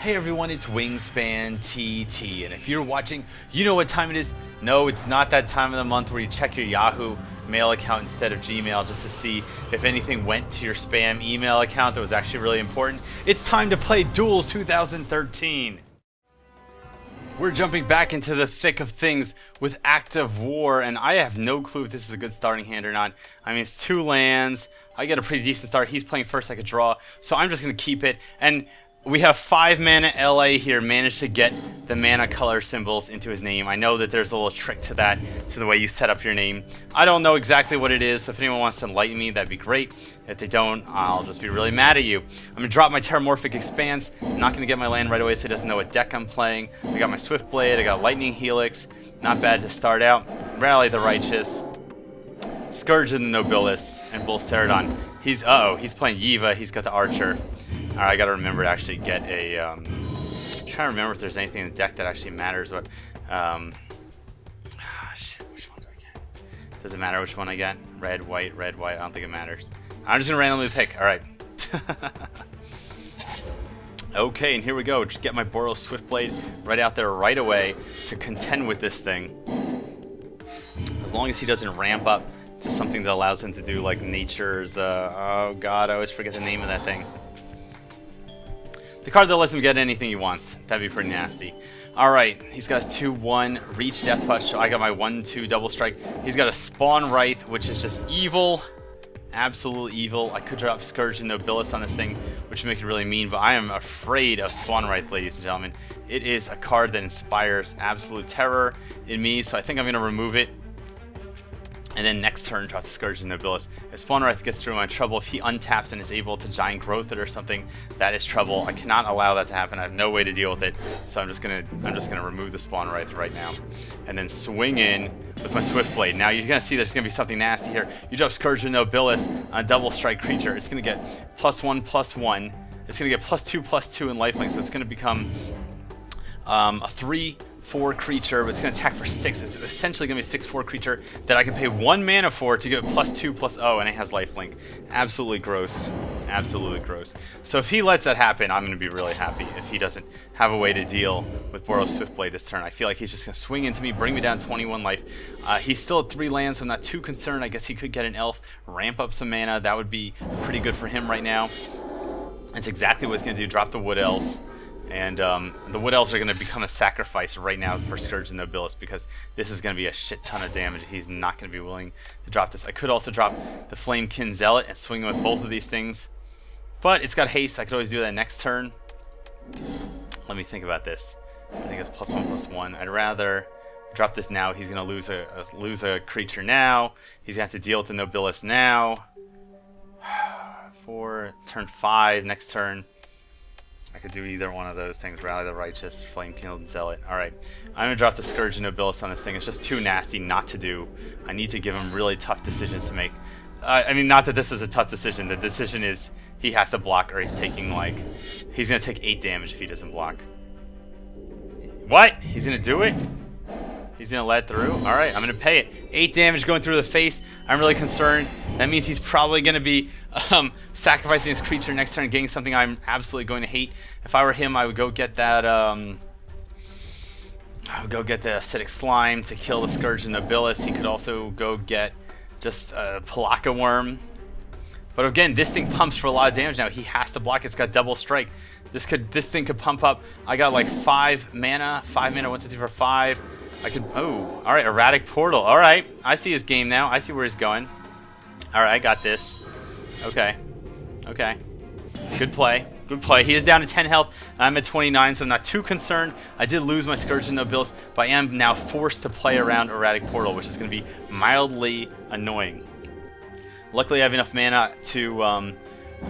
Hey everyone, it's Wingspan TT, and if you're watching, you know what time it is. No, it's not that time of the month where you check your Yahoo mail account instead of Gmail just to see if anything went to your spam email account that was actually really important. It's time to play Duels 2013. We're jumping back into the thick of things with Act of War, and I have no clue if this is a good starting hand or not. I mean, it's 2 lands. I get a pretty decent start. He's playing first, I could draw, so I'm just going to keep it. And we have 5 mana LA here, managed to get the mana color symbols into his name. I know that there's a little trick to that, to the way you set up your name. I don't know exactly what it is, so if anyone wants to enlighten me, that'd be great. If they don't, I'll just be really mad at you. I'm going to drop my Terramorphic Expanse. I'm not going to get my land right away so he doesn't know what deck I'm playing. I got my Swiftblade, I got Lightning Helix. Not bad to start out. Rally the Righteous. Scourge of the Nobilis, and Bull Ceradon. He's playing Yiva, he's got the Archer. Alright, I gotta remember to actually get a, I'm trying to remember if there's anything in the deck that actually matters, but, shit, which one do I get? Does it matter which one I get? Red, white, I don't think it matters. I'm just gonna randomly pick, alright. Okay, and here we go, just get my Boros Swiftblade right out there right away to contend with this thing. As long as he doesn't ramp up to something that allows him to do, like, Nature's, oh god, I always forget the name of that thing. The card that lets him get anything he wants. That'd be pretty nasty. Alright, he's got his 2-1 Reach Death Touch, so I got my 1-2 Double Strike. He's got a Spawn Wraith, which is just evil. Absolute evil. I could drop Scourge and Nobilis on this thing, which would make it really mean, but I am afraid of Spawn Wraith, ladies and gentlemen. It is a card that inspires absolute terror in me, so I think I'm going to remove it. And then next turn, drop the Scourge and Nobilis. If Spawn Wraith gets through, I'm in trouble. If he untaps and is able to Giant Growth it or something, that is trouble. I cannot allow that to happen. I have no way to deal with it. So I'm just gonna remove the Spawn Wraith right now, and then swing in with my Swiftblade. Now you're gonna see there's gonna be something nasty here. You drop Scourge and Nobilis on a double strike creature. It's gonna get +1/+1. It's gonna get +2/+2 in lifelink. So it's gonna become a 3/4 creature, but it's going to attack for 6. It's essentially going to be a 6/4 creature that I can pay 1 mana for to get +2/+0, and it has lifelink. Absolutely gross. Absolutely gross. So if he lets that happen, I'm going to be really happy. If he doesn't have a way to deal with Boros Swiftblade this turn, I feel like he's just going to swing into me, bring me down 21 life. He's still at 3 lands, so I'm not too concerned. I guess he could get an elf, ramp up some mana. That would be pretty good for him right now. That's exactly what he's going to do, drop the Wood Elves. And the Wood Elves are going to become a sacrifice right now for Scourge and Nobilis, because this is going to be a shit ton of damage. He's not going to be willing to drop this. I could also drop the Flamekin Zealot and swing with both of these things. But it's got haste. I could always do that next turn. Let me think about this. I think it's +1/+1. I'd rather drop this now. He's going to lose a creature now. He's going to have to deal with the Nobilis now. For turn 5, next turn. I could do either one of those things. Rally the Righteous, Flamekindled Zealot. Alright, I'm going to drop the Scourge and Nobilis on this thing. It's just too nasty not to do. I need to give him really tough decisions to make. I mean, not that this is a tough decision. The decision is he has to block, or he's taking, like... He's going to take 8 damage if he doesn't block. What? He's going to do it? He's going to let it through? Alright, I'm going to pay it. 8 damage going through the face. I'm really concerned. That means he's probably going to be sacrificing his creature next turn, getting something I'm absolutely going to hate. If I were him, I would go get that, I would go get the Acidic Slime to kill the Scourge and Nobilis. He could also go get just a Palaka Worm. But again, this thing pumps for a lot of damage now. He has to block. It's got double strike. This thing could pump up. I got like 5 mana. 5 mana, 1, 2, 3, 4, 5. I could, oh, alright, Erratic Portal. Alright, I see his game now. I see where he's going. Alright, I got this. Okay. Okay. Good play. Good play. He is down to 10 health. I'm at 29, so I'm not too concerned. I did lose my Scourge and Nobilis, but I am now forced to play around Erratic Portal, which is going to be mildly annoying. Luckily, I have enough mana to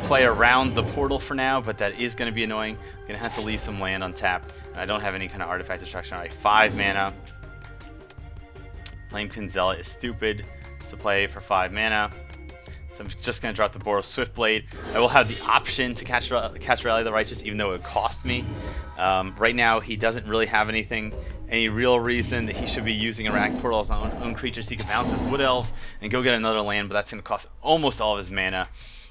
play around the portal for now, but that is going to be annoying. I'm going to have to leave some land untapped. I don't have any kind of artifact destruction. Alright, 5 mana. Flamekin Zealot is stupid to play for 5 mana. So I'm just going to drop the Boros Swiftblade. I will have the option to catch Rally the Righteous, even though it would cost me. Right now, he doesn't really have any real reason that he should be using Erratic Portal as own creatures. He can bounce his Wood Elves and go get another land, but that's going to cost almost all of his mana.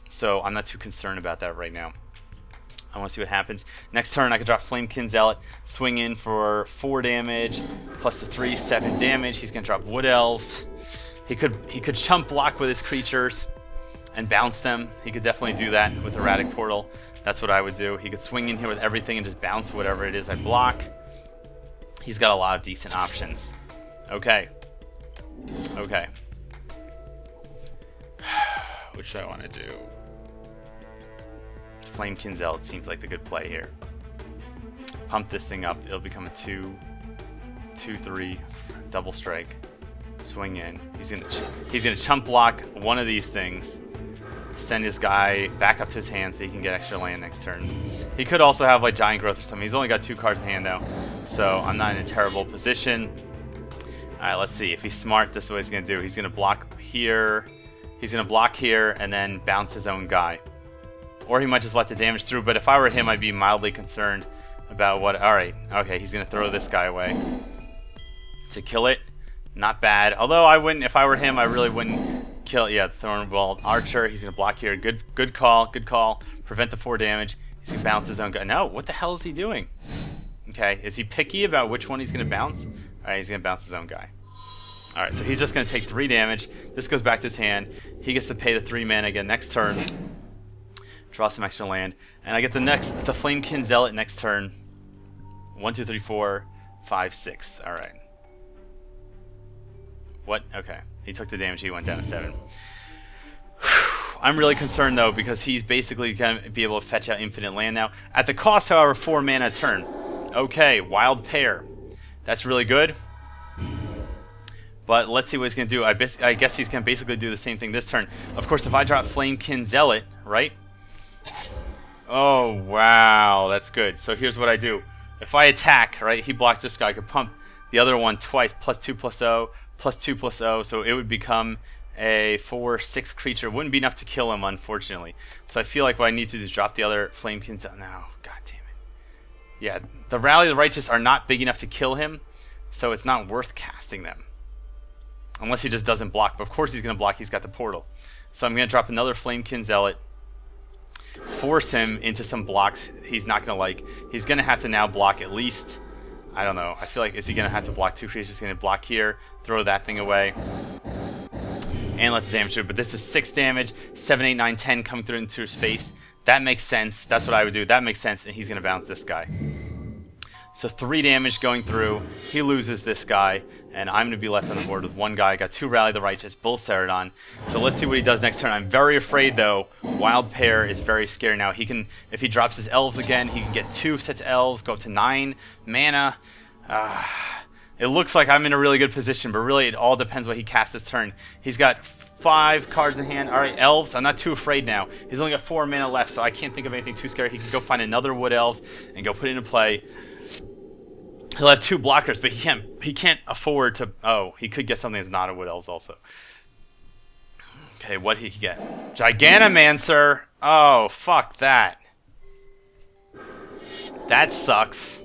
So I'm not too concerned about that right now. I want to see what happens. Next turn, I could drop Flamekin Zealot, swing in for 4 damage, plus the 3, 7 damage. He's going to drop Wood Elves. He could chump block with his creatures and bounce them. He could definitely do that with Erratic Portal. That's what I would do. He could swing in here with everything and just bounce whatever it is I block. He's got a lot of decent options. Okay. Okay. What should I want to do? Flamekin Zealot seems like the good play here. Pump this thing up. It'll become a 2/3 double strike. Swing in. He's gonna chump block one of these things. Send his guy back up to his hand so he can get extra land next turn. He could also have like Giant Growth or something. He's only got 2 cards in hand though, so I'm not in a terrible position. All right, let's see if he's smart. This is what he's gonna do. He's gonna block here. He's gonna block here and then bounce his own guy. Or he might just let the damage through, but if I were him, I'd be mildly concerned about what... Alright, okay, he's going to throw this guy away. To kill it, not bad. Although I wouldn't, if I were him, I really wouldn't kill... Yeah, Thornwald Archer, he's going to block here. Good call, good call. Prevent the 4 damage. He's going to bounce his own guy. No, what the hell is he doing? Okay, is he picky about which one he's going to bounce? Alright, he's going to bounce his own guy. Alright, so he's just going to take 3 damage. This goes back to his hand. He gets to pay the 3 mana again next turn. Draw some extra land, and I get the Flamekin Zealot next turn. 1, 2, 3, 4, 5, 6. All right. What? Okay. He took the damage. He went down to 7. I'm really concerned though because he's basically gonna be able to fetch out infinite land now. At the cost, however, 4 mana a turn. Okay, Wild Pair. That's really good. But let's see what he's gonna do. I guess he's gonna basically do the same thing this turn. Of course, if I drop Flamekin Zealot, right? Oh, wow, that's good. So here's what I do. If I attack, right, he blocks this guy, I could pump the other one twice, +2/+0, +2/0, so it would become a 4/6 creature. Wouldn't be enough to kill him, unfortunately. So I feel like what I need to do is drop the other Flamekin. No, god damn it. Yeah, the Rally of the Righteous are not big enough to kill him, so it's not worth casting them. Unless he just doesn't block, but of course he's going to block, he's got the portal. So I'm going to drop another Flamekin Zealot. Force him into some blocks he's not going to like. He's going to have to now block at least, I don't know, I feel like, is he going to have to block 2 creatures? He's going to block here, throw that thing away, and let the damage through. But this is 6 damage, 7, 8, 9, 10 coming through into his face. That makes sense. That's what I would do. That makes sense, and he's going to bounce this guy. So 3 damage going through. He loses this guy, and I'm going to be left on the board with 1 guy. I got 2 Rally the Righteous, Bull Ceradon. So let's see what he does next turn. I'm very afraid, though. Wild Pair is very scary now. He can, if he drops his elves again, he can get 2 sets of elves, go up to 9 mana. It looks like I'm in a really good position, but really it all depends what he casts this turn. He's got 5 cards in hand. All right, elves. I'm not too afraid now. He's only got 4 mana left, so I can't think of anything too scary. He can go find another Wood Elves and go put it into play. He'll have 2 blockers, but he can't afford to... Oh, he could get something that's not a Wood Elves also. Okay, what did he get? Giganomancer! Oh, fuck that. That sucks.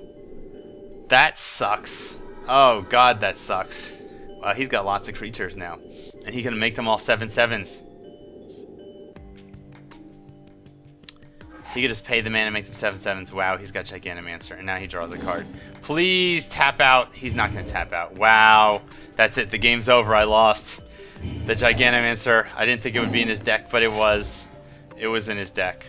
That sucks. Oh, God, that sucks. Wow, he's got lots of creatures now. And he can make them all 7/7s. He could just pay the mana and make them 7/7s. Wow, he's got Giganomancer, and now he draws a card. Please tap out. He's not going to tap out. Wow, that's it. The game's over. I lost. The Giganomancer, I didn't think it would be in his deck, but it was. It was in his deck.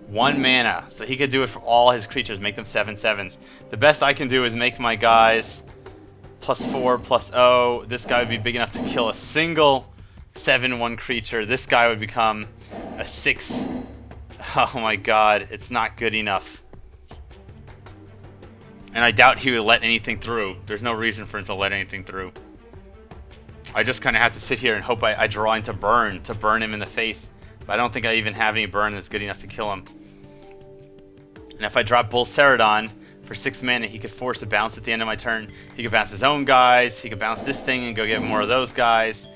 1 mana, so he could do it for all his creatures, make them 7/7s. The best I can do is make my guys +4/+0. This guy would be big enough to kill a single 7/1 creature. This guy would become a 6. Oh my god, it's not good enough. And I doubt he would let anything through. There's no reason for him to let anything through. I just kind of have to sit here and hope I draw into burn to burn him in the face. But I don't think I even have any burn that's good enough to kill him. And if I drop Bull Ceradon for 6 mana, he could force a bounce at the end of my turn. He could bounce his own guys. He could bounce this thing and go get more of those guys.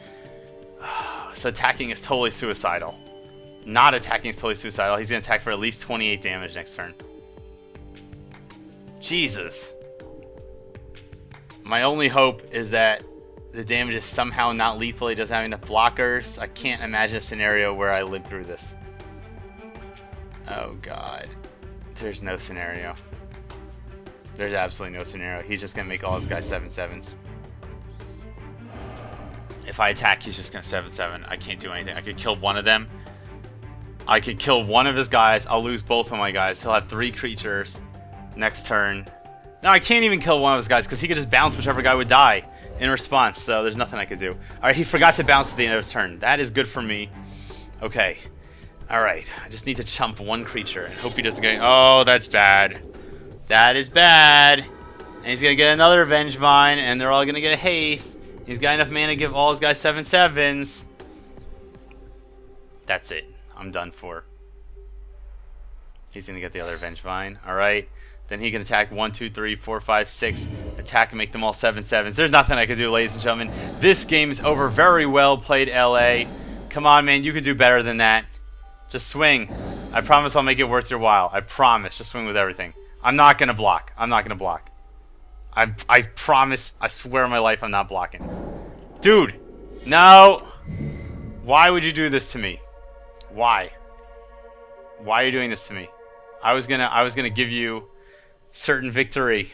So attacking is totally suicidal. Not attacking is totally suicidal. He's going to attack for at least 28 damage next turn. Jesus. My only hope is that the damage is somehow not lethal. He doesn't have enough blockers. I can't imagine a scenario where I live through this. Oh god. There's no scenario. There's absolutely no scenario. He's just gonna make all his guys 7/7s. If I attack, he's just gonna 7/7. I can't do anything. I could kill one of them. I could kill one of his guys. I'll lose both of my guys. He'll have 3 creatures next turn. No, I can't even kill one of his guys because he could just bounce whichever guy would die in response. So there's nothing I could do. Alright, he forgot to bounce at the end of his turn. That is good for me. Okay. Alright, I just need to chump one creature and hope he doesn't get... Oh, that's bad. That is bad. And he's going to get another Vengevine, and they're all going to get a haste. He's got enough mana to give all his guys 7/7s. That's it. I'm done for. He's going to get the other Vengevine. Alright. Then he can attack 1, 2, 3, 4, 5, 6. Attack and make them all 7/7s. There's nothing I can do, ladies and gentlemen. This game is over. Very well played, LA. Come on, man. You could do better than that. Just swing. I promise I'll make it worth your while. I promise. Just swing with everything. I'm not going to block. I'm not going to block. I promise. I swear on my life I'm not blocking. Dude. No. Why would you do this to me? Why? Why are you doing this to me? I was gonna give you certain victory.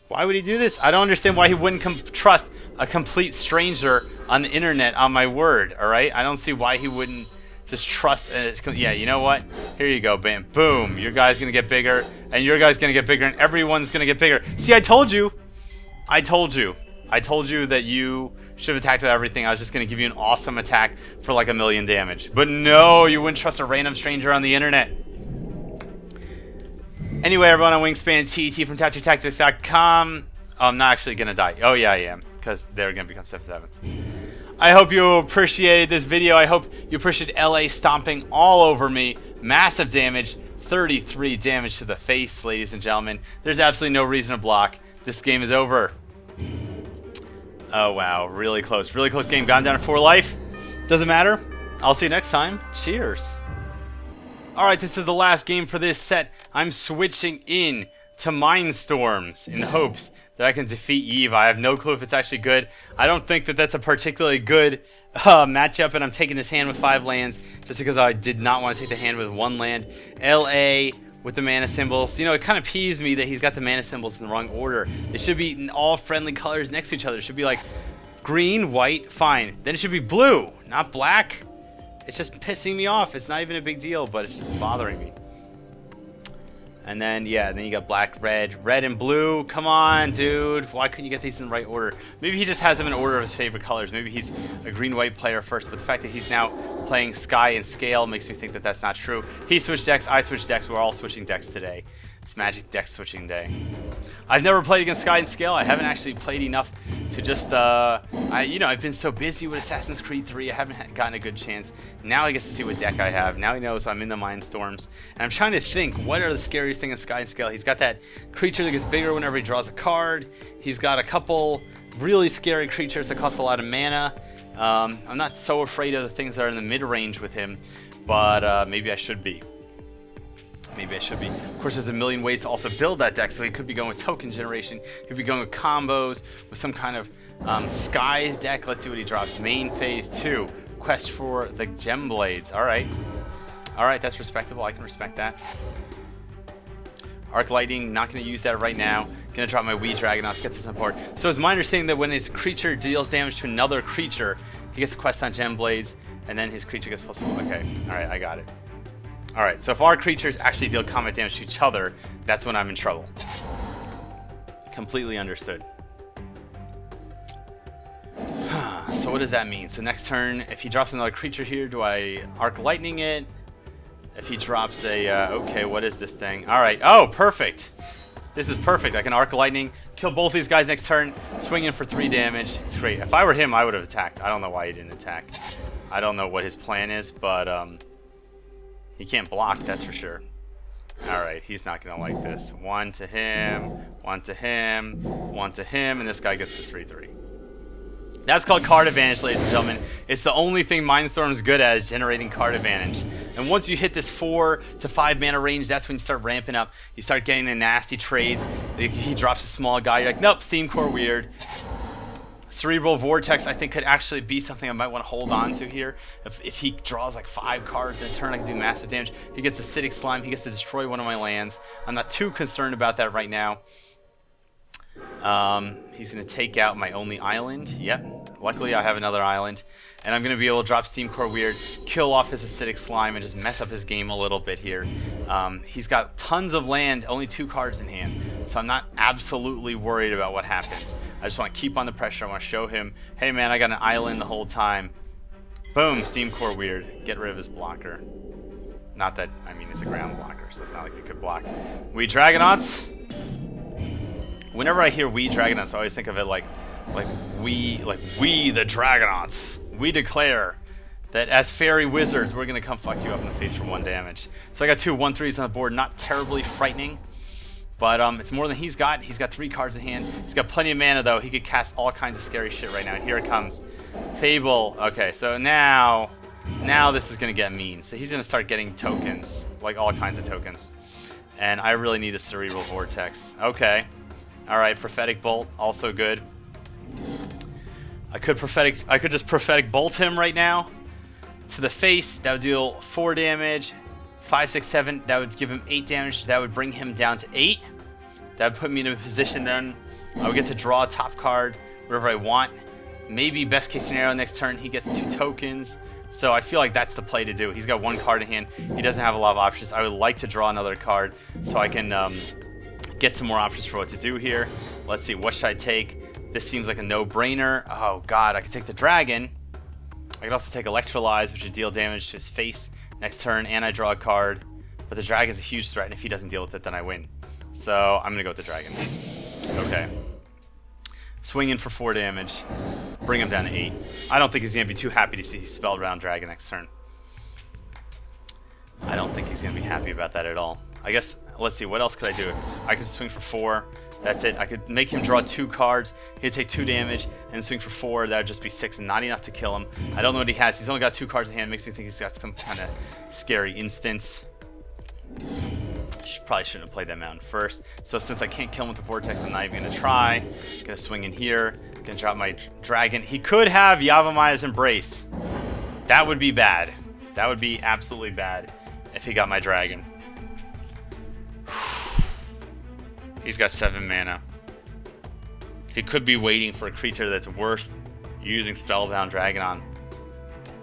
Why would he do this? I don't understand why he wouldn't trust a complete stranger on the internet on my word, alright? I don't see why he wouldn't just trust... yeah, you know what? Here you go, bam. Boom. Your guy's going to get bigger, and your guy's going to get bigger, and everyone's going to get bigger. See, I told you. I told you. I told you that you should have attacked with everything. I was just going to give you an awesome attack for like 1,000,000 damage. But no, you wouldn't trust a random stranger on the internet. Anyway, everyone, on Wingspan TT from TattooTactics.com. Oh, I'm not actually going to die. Oh, yeah, I am. Because they're going to become 7/7s. I hope you appreciated this video. I hope you appreciated LA stomping all over me. Massive damage. 33 damage to the face, ladies and gentlemen. There's absolutely no reason to block. This game is over. Oh, wow. Really close. Really close game. Gone down to 4 life. Doesn't matter. I'll see you next time. Cheers. Alright, this is the last game for this set. I'm switching in to Mindstorms in the hopes that I can defeat Eve. I have no clue if it's actually good. I don't think that that's a particularly good matchup, and I'm taking this hand with 5 lands just because I did not want to take the hand with 1 land. LA with the mana symbols. You know, it kind of peeves me that he's got the mana symbols in the wrong order. It should be in all friendly colors next to each other. It should be like green, white, fine. Then it should be blue, not black. It's just pissing me off. It's not even a big deal, but it's just bothering me. And then, yeah, then you got black, red and blue. Come on, dude. Why couldn't you get these in the right order? Maybe he just has them in order of his favorite colors. Maybe he's a green-white player first, but the fact that he's now playing Sky and Scale makes me think that that's not true. He switched decks, I switched decks. We're all switching decks today. It's Magic deck switching day. I've never played against Sky and Scale. I haven't actually played enough to just, I've been so busy with Assassin's Creed 3, I haven't gotten a good chance. Now I get to see what deck I have. Now he knows I'm in the Mindstorms. And I'm trying to think, what are the scariest things in Sky and Scale? He's got that creature that gets bigger whenever he draws a card. He's got a couple really scary creatures that cost a lot of mana. I'm not so afraid of the things that are in the mid-range with him, but maybe I should be. Maybe I should be. Of course, there's a million ways to also build that deck, so he could be going with token generation. He could be going with combos, with some kind of Skies deck. Let's see what he drops. Main phase 2. Quest for the Gem Blades. Alright. Alright, that's respectable. I can respect that. Arc Lightning, not going to use that right now. Going to drop my Wee Dragon. Let's get this on board. So it's my understanding that when his creature deals damage to another creature, he gets a quest on Gem Blades, and then his creature gets +1. Okay. Alright, I got it. Alright, so if our creatures actually deal combat damage to each other, that's when I'm in trouble. Completely understood. So what does that mean? So next turn, if he drops another creature here, do I Arc Lightning it? If he drops a, okay, what is this thing? Alright, oh, perfect! This is perfect. I can Arc Lightning, kill both these guys next turn, swing in for 3 damage. It's great. If I were him, I would have attacked. I don't know why he didn't attack. I don't know what his plan is, but, he can't block, that's for sure. Alright, he's not going to like this. 1 to him, 1 to him, 1 to him, and this guy gets the 3/3. That's called card advantage, ladies and gentlemen. It's the only thing Mindstorm is good at, is generating card advantage. And once you hit this 4 to 5 mana range, that's when you start ramping up. You start getting the nasty trades. He drops a small guy, you're like, nope, Steam Core weird. Cerebral Vortex, I think, could actually be something I might want to hold on to here. If he draws like 5 cards in a turn, I can do massive damage. He gets Acidic Slime. He gets to destroy one of my lands. I'm not too concerned about that right now. He's going to take out my only island. Yep. Luckily, I have another island. And I'm going to be able to drop Steam Core Weird, kill off his Acidic Slime, and just mess up his game a little bit here. He's got tons of land, only 2 cards in hand. So I'm not absolutely worried about what happens. I just want to keep on the pressure. I want to show him, hey man, I got an island the whole time. Boom, Steam Core Weird. Get rid of his blocker. Not that, I mean, it's a ground blocker, so it's not like it could block. We Dragonauts. Whenever I hear we Dragonauts, I always think of it like we the Dragonauts. We declare that as fairy wizards, we're gonna come fuck you up in the face for 1 damage. So I got 2 1/3s on the board, not terribly frightening, but it's more than he's got. He's got 3 cards in hand. He's got plenty of mana though. He could cast all kinds of scary shit right now. Here it comes, Fable. Okay, so now this is gonna get mean. So he's gonna start getting tokens, like all kinds of tokens, and I really need a Cerebral Vortex. Okay. Alright, Prophetic Bolt, also good. I could just Prophetic Bolt him right now. To the face, that would deal 4 damage. 5, 6, 7, that would give him 8 damage. That would bring him down to 8. That would put me in a position then. I would get to draw a top card, whatever I want. Maybe best case scenario next turn, he gets 2 tokens. So I feel like that's the play to do. He's got 1 card in hand. He doesn't have a lot of options. I would like to draw another card so I can get some more options for what to do here. Let's see, what should I take? This seems like a no-brainer. Oh god, I could take the dragon. I could also take Electrolyze, which would deal damage to his face next turn, and I draw a card. But the dragon's a huge threat, and if he doesn't deal with it, then I win. So I'm gonna go with the dragon. Okay. Swing in for 4 damage. Bring him down to 8. I don't think he's gonna be too happy to see Spellbound Dragon next turn. I don't think he's gonna be happy about that at all. I guess, let's see, what else could I do? I could swing for 4. That's it. I could make him draw 2 cards. He'd take 2 damage and swing for 4. That would just be 6 and not enough to kill him. I don't know what he has. He's only got 2 cards in hand. Makes me think he's got some kind of scary instance. Probably shouldn't have played that mountain first. So since I can't kill him with the Vortex, I'm not even going to try. Going to swing in here. Going to drop my dragon. He could have Yavimaya Embrace. That would be bad. That would be absolutely bad if he got my dragon. He's got 7 mana. He could be waiting for a creature that's worth using Spellbound Dragon on.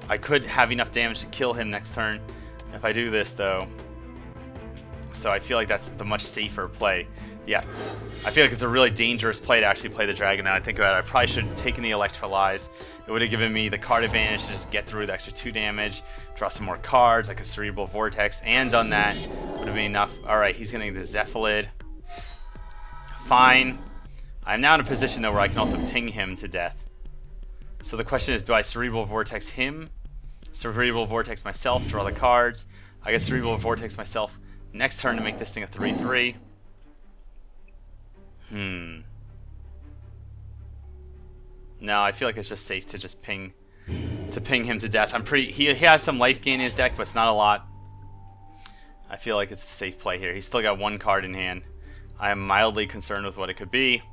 I could have enough damage to kill him next turn if I do this, though. So I feel like that's the much safer play. Yeah, I feel like it's a really dangerous play to actually play the dragon. Now I think about it, I probably should have taken the Electrolyze. It would have given me the card advantage to just get through the extra 2 damage, draw some more cards, like a Cerebral Vortex, and done that. Would have been enough. Alright, he's getting the Zephyllid. Fine. I'm now in a position, though, where I can also ping him to death. So the question is, do I Cerebral Vortex him? Cerebral Vortex myself, draw the cards. I guess Cerebral Vortex myself next turn to make this thing a 3/3. No, I feel like it's just safe to just ping him to death. He has some life gain in his deck, but it's not a lot. I feel like it's the safe play here. He's still got 1 card in hand. I am mildly concerned with what it could be,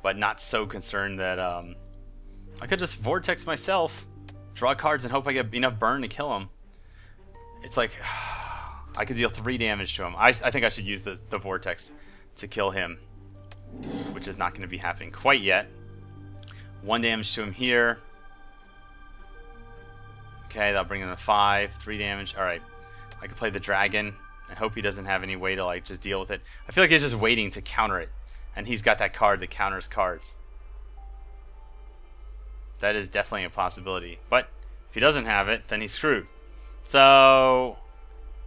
but not so concerned that I could just Vortex myself, draw cards, and hope I get enough burn to kill him. It's like I could deal 3 damage to him. I think I should use the Vortex to kill him, which is not going to be happening quite yet. 1 damage to him here. Okay, that'll bring him to 5. 3 damage. Alright. I could play the dragon. I hope he doesn't have any way to like just deal with it. I feel like he's just waiting to counter it. And he's got that card that counters cards. That is definitely a possibility. But if he doesn't have it, then he's screwed. So,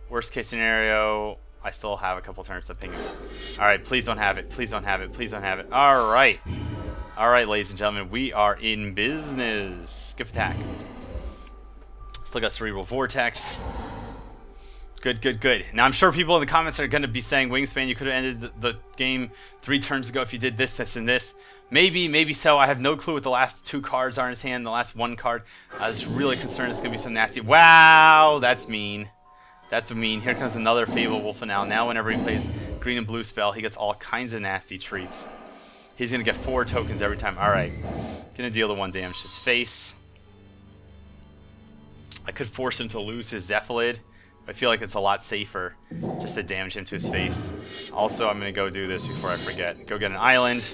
worst case scenario, I still have a couple turns to ping him. Alright, please don't have it. Please don't have it. Please don't have it. Alright. Alright, ladies and gentlemen, we are in business. Skip attack. Still got Cerebral Vortex. Good, good, good. Now, I'm sure people in the comments are going to be saying, Wingspan, you could have ended the game 3 turns ago if you did this, this, and this. Maybe, maybe so. I have no clue what the last 2 cards are in his hand. The last 1 card. I was really concerned it's going to be some nasty. Wow, that's mean. That's mean. Here comes another Fable Wolf Finale. Now, whenever he plays green and blue spell, he gets all kinds of nasty treats. He's going to get 4 tokens every time. Alright. Going to deal the 1 damage to his face. I could force him to lose his Zephyllid. I feel like it's a lot safer just to damage him to his face. Also, I'm going to go do this before I forget. Go get an island.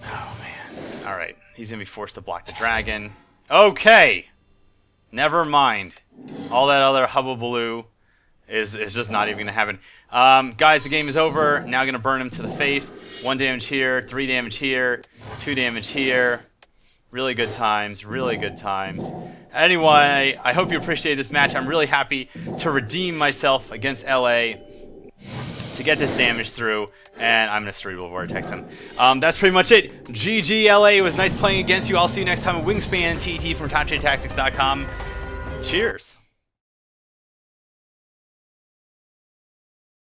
Oh, man. Alright. He's going to be forced to block the dragon. Okay! Never mind. All that other hubbubaloo is just not even going to happen. Guys, the game is over. Now going to burn him to the face. 1 damage here, 3 damage here, 2 damage here. Really good times, really good times. Anyway, I hope you appreciate this match. I'm really happy to redeem myself against LA to get this damage through, and I'm going to Cerebral Vortex him. That's pretty much it. GG LA. It was nice playing against you. I'll see you next time at Wingspan TT from TopTradeTactics.com. Cheers.